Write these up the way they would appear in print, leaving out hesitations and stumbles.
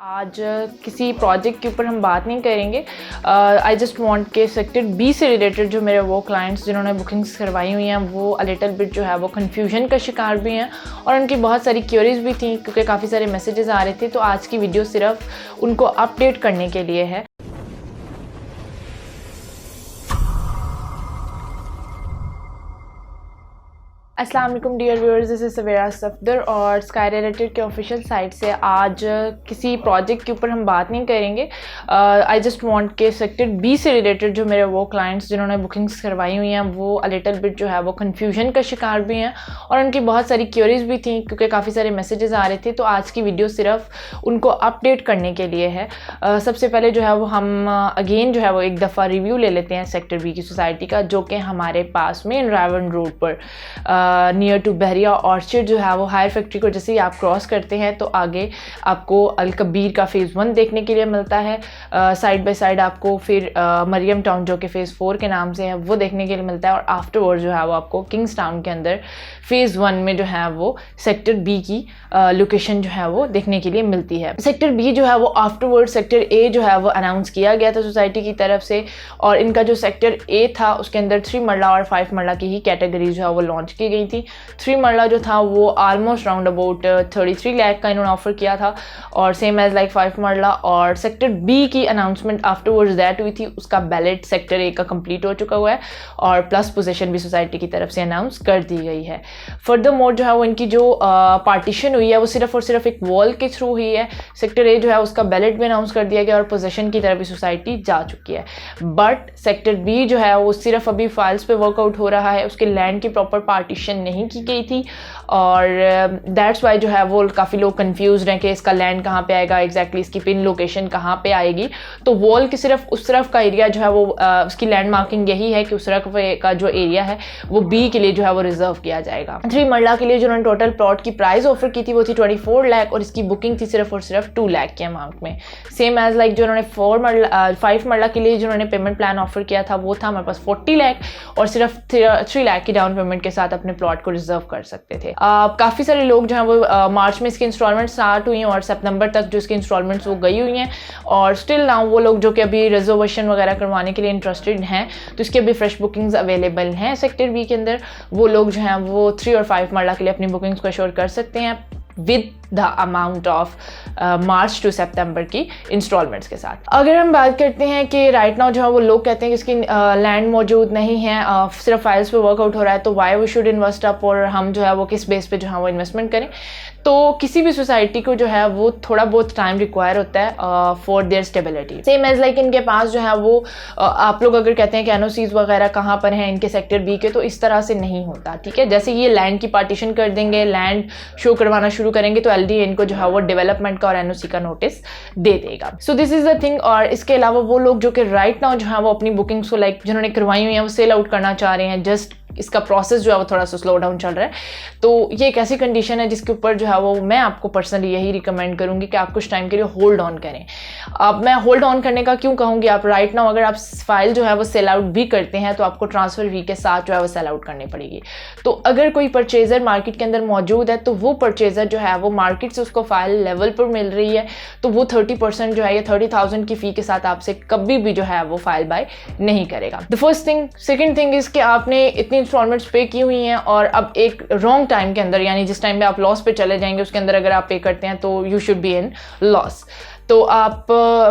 आज किसी प्रोजेक्ट के ऊपर हम बात नहीं करेंगे। आई जस्ट वांट के सेक्टर बी से रिलेटेड जो मेरे वो क्लाइंट्स जिन्होंने बुकिंग्स करवाई हुई हैं वो अ लिटिल बिट जो है वो कन्फ्यूजन का शिकार भी हैं और उनकी बहुत सारी क्यूरीज भी थी क्योंकि काफ़ी सारे मैसेजेस आ रहे थे। तो आज की वीडियो सिर्फ उनको अपडेट करने के लिए है। अस्सलाम वालेकुम डियर व्यूअर्स, दिस इज़ सवेरा सफदर और स्काई रिलेटेड के ऑफिशियल साइट से आज किसी प्रोजेक्ट के ऊपर हम बात नहीं करेंगे। आई जस्ट वांट के सेक्टर बी से रिलेटेड जो मेरे वो क्लाइंट्स जिन्होंने बुकिंग्स करवाई हुई हैं वो अ लिटिल बिट जो है वो कन्फ्यूजन का शिकार भी हैं और उनकी बहुत सारी क्यूरीज भी थी क्योंकि काफ़ी सारे मैसेजेस आ रहे थे। तो आज की वीडियो सिर्फ उनको अपडेट करने के लिए है। सबसे पहले जो है वो हम अगेन जो है वो एक दफ़ा रिव्यू ले लेते हैं सेक्टर बी की सोसाइटी का, जो कि हमारे पास में रावण रोड पर नियर टू बहरिया ऑर्चिड जो है वो हायर फैक्ट्री को जैसे ही आप क्रॉस करते हैं तो आगे आपको अल कबीर का फ़ेज़ 1 देखने के लिए मिलता है। साइड बाय साइड आपको फिर मरियम टाउन जो कि फ़ेज़ 4 के नाम से है वो देखने के लिए मिलता है और आफ्टरवर्ड जो है वो आपको किंग्स टाउन के अंदर फ़ेज़ 1 में जो है वो सेक्टर बी की लोकेशन जो है वो देखने के लिए मिलती है। सेक्टर बी जो है वो आफ्टरवर्ड सेक्टर ए जो है वो अनाउंस किया गया था सोसाइटी की तरफ से और इनका जो सेक्टर ए था उसके अंदर 3 मरला और 5 मरला की ही कैटेगरी जो है वो लॉन्च की गई थी। 3 मरला जो था वो ऑलमोस्ट राउंड अबाउट 33 लाख का इन्होंने ऑफर किया था और सेम एज लाइक 5 मरला। और सेक्टर बी की अनाउंसमेंट आफ्टरवर्ड्स दैट हुई थी, उसका बैलेट सेक्टर ए का कंप्लीट हो चुका हुआ है और प्लस पोजीशन भी सोसाइटी की तरफ से अनाउंस कर दी गई है। फर्दर मोर जो है वो इनकी जो पार्टीशन हुई है वो सिर्फ और सिर्फ एक वॉल के थ्रू हुई है। सेक्टर ए जो है उसका बैलेट भी अनाउंस कर दिया गया और पोजीशन की तरफ भी सोसाइटी जा चुकी है। बट सेक्टर बी जो है वो सिर्फ अभी फाइल्स पे वर्कआउट हो रहा है, उसके लैंड की प्रॉपर पार्टीशन नहीं की गई थी और दैट्स वाई जो है वो काफ़ी लोग कंफ्यूज हैं कि इसका लैंड कहाँ पे आएगा, एग्जैक्टली इसकी पिन लोकेशन कहाँ पे आएगी। तो वॉल की सिर्फ उस तरफ का एरिया जो है वो उसकी लैंड मार्किंग यही है कि उस तरफ का जो एरिया है वो बी के लिए जो है वो रिजर्व किया जाएगा। 3 मरला के लिए जो उन्होंने टोटल प्लॉट की प्राइस ऑफर की थी वो थी 24 लाख और इसकी बुकिंग थी सिर्फ और सिर्फ 2 लाख के अमाउंट में। सेम एज लाइक जो उन्होंने 5 मरला के लिए जो उन्होंने पेमेंट प्लान ऑफर किया था वो था हमारे पास 40 लाख और सिर्फ 3 लाख की डाउन पेमेंट के साथ अपने प्लॉट को रिजर्व कर सकते थे। काफ़ी सारे लोग जो हैं वो मार्च में इसकी इंस्टॉलमेंट स्टार्ट हुई हैं और सितंबर तक जो इसकी इंस्टॉलमेंट्स वो गई हुई हैं और स्टिल नाउ वो लोग जो कि अभी रिजर्वेशन वगैरह करवाने के लिए इंटरेस्टेड हैं तो इसके अभी फ्रेश बुकिंग्स अवेलेबल हैं सेक्टर बी के अंदर। वो लोग जो हैं वो 3 और 5 मरला के लिए अपनी बुकिंग्स को एश्योर कर सकते हैं with the amount of March to सितंबर की इंस्टॉलमेंट्स के साथ। अगर हम बात करते हैं कि राइट नाउ जो है वो लोग कहते हैं कि इसकी लैंड मौजूद नहीं है, सिर्फ फाइल्स पे वर्कआउट हो रहा है, तो why we should invest up और हम जो है वो किस बेस पे जो है वो इन्वेस्टमेंट करें। तो किसी भी सोसाइटी को जो है वो थोड़ा बहुत टाइम रिक्वायर होता है for their stability. Same as like इनके पास जो है वो आप लोग अगर कहते हैं कि एनओसीज वगैरह कहाँ पर हैं इनके सेक्टर बी के, तो इस तरह से नहीं होता। ठीक है, जैसे ये लैंड की पार्टीशन कर देंगे, लैंड शो करवाना शुरू करेंगे तो एलडी इनको जो है वो डेवलपमेंट का और एनओसी का नोटिस दे देगा। So this is the thing. और इसके अलावा वो लोग जो कि राइट नाउ जो है वो अपनी बुकिंग्स को लाइक जिन्होंने करवाई हुई हैं वो सेल आउट करना चाह रहे हैं, जस्ट इसका प्रोसेस जो है वो थोड़ा सा स्लो डाउन चल रहा है। तो ये एक ऐसी कंडीशन है जिसके ऊपर जो है वो मैं आपको पर्सनली यही रिकमेंड करूंगी कि आप कुछ टाइम के लिए होल्ड ऑन करें। अब मैं होल्ड ऑन करने का क्यों कहूँगी, आप राइट नाउ अगर आप फाइल जो है वो सेल आउट भी करते हैं तो आपको ट्रांसफर फी के साथ जो है वो सेल आउट करनी पड़ेगी। तो अगर कोई परचेजर मार्केट के अंदर मौजूद है तो वो परचेजर जो है वो मार्केट से उसको फाइल लेवल पर मिल रही है तो वो 30% जो है या 30,000 की फ़ी के साथ आपसे कभी भी जो है वो फाइल बाय नहीं करेगा। The first thing. Second thing is कि आपने इतनी इंस्टॉलमेंट्स पे की हुई हैं और अब एक रॉन्ग टाइम के अंदर यानी जिस टाइम पे आप लॉस पे चले जाएंगे उसके अंदर अगर आप पे करते हैं तो you should be in loss. तो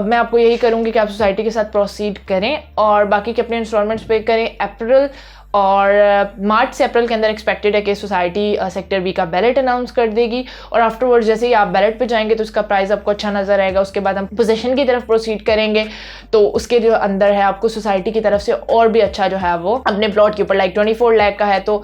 मैं आपको यही करूँगी कि आप सोसाइटी के साथ प्रोसीड करें और बाकी के अपने इंस्टॉलमेंट्स पे करें। अप्रैल और मार्च से अप्रैल के अंदर एक्सपेक्टेड है कि सोसाइटी सेक्टर बी का बैलेट अनाउंस कर देगी और आफ्टरवर्ड जैसे ही आप बैलेट पे जाएंगे तो उसका प्राइस आपको अच्छा नजर आएगा। उसके बाद हम पोजीशन की तरफ प्रोसीड करेंगे तो उसके जो अंदर है आपको सोसाइटी की तरफ से और भी अच्छा जो है वो अपने प्लॉट के ऊपर लाइक 24 लाख का है तो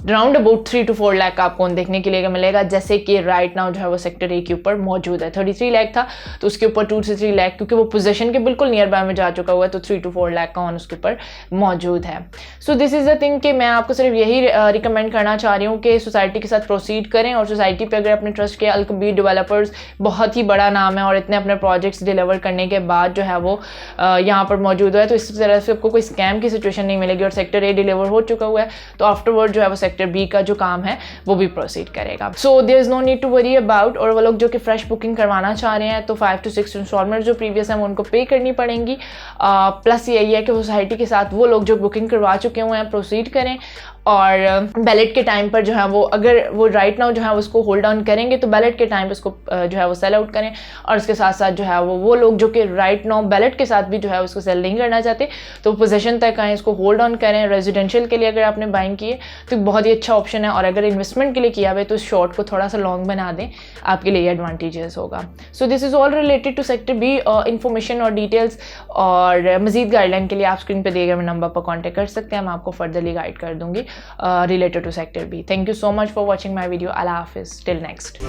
राउंड अबाउट 3 to 4 लाख का आपको देखने के लिए मिलेगा, जैसे कि राइट नाउ जो है वो सेक्टर ए के ऊपर मौजूद है। 33 लाख था तो उसके ऊपर 2 से 3 लाख क्योंकि वो पोजीशन के बिल्कुल नियर बाय में जा चुका हुआ है तो 3 to 4 लाख का ऑन उसके ऊपर मौजूद है। So this is the thing कि मैं आपको सिर्फ यही रिकमेंड करना चाह रही हूँ कि सोसाइटी के साथ प्रोसीड करें, और सोसाइटी पे अगर अपने ट्रस्ट किया, अल-कबीर डेवलपर्स बहुत ही बड़ा नाम है और इतने अपने प्रोजेक्ट्स डिलीवर करने के बाद जो है वो यहाँ पर मौजूद है, तो इस तरह से आपको कोई स्कैम की सिचुएशन नहीं मिलेगी और सेक्टर ए डिलीवर हो चुका हुआ है, तो आफ्टरवर्ड जो है वो सेक्टर बी का जो काम है वो भी प्रोसीड करेगा। So there is no need to worry about. और वो लोग जो कि फ्रेश बुकिंग करवाना चाह रहे हैं तो 5 to 6 इंस्टॉलमेंट जो प्रीवियस हैं वो उनको पे करनी पड़ेंगी। प्लस यही है कि सोसाइटी के साथ वो लोग जो बुकिंग करवा चुके हुए हैं प्रोसीड करें, और बैलेट के टाइम पर जो है वो अगर वो राइट नाउ जो है उसको होल्ड ऑन करेंगे तो बैलेट के टाइम पर उसको जो है वो सेल आउट करें, और उसके साथ साथ जो है वो लोग जो कि राइट नाउ बैलेट के साथ भी जो है उसको सेल नहीं करना चाहते तो पोजीशन तक आएँ, इसको होल्ड ऑन करें। रेजिडेंशियल के लिए अगर आपने बाइंग किए तो बहुत ही अच्छा ऑप्शन है, और अगर इन्वेस्टमेंट के लिए किया हुआ है तो इस शॉर्ट को थोड़ा सा लॉन्ग बना दें, आपके लिए एडवांटेजेस होगा। So this is all related to sector B. Information और डिटेल्स और मजीद गाइडलाइन के लिए आप स्क्रीन पर दिए गए नंबर पर कॉन्टैक्ट कर सकते हैं, मैं आपको फर्दरली गाइड कर दूँगी related to sector B. Thank you so much for watching my video. Allah Hafiz. Till next.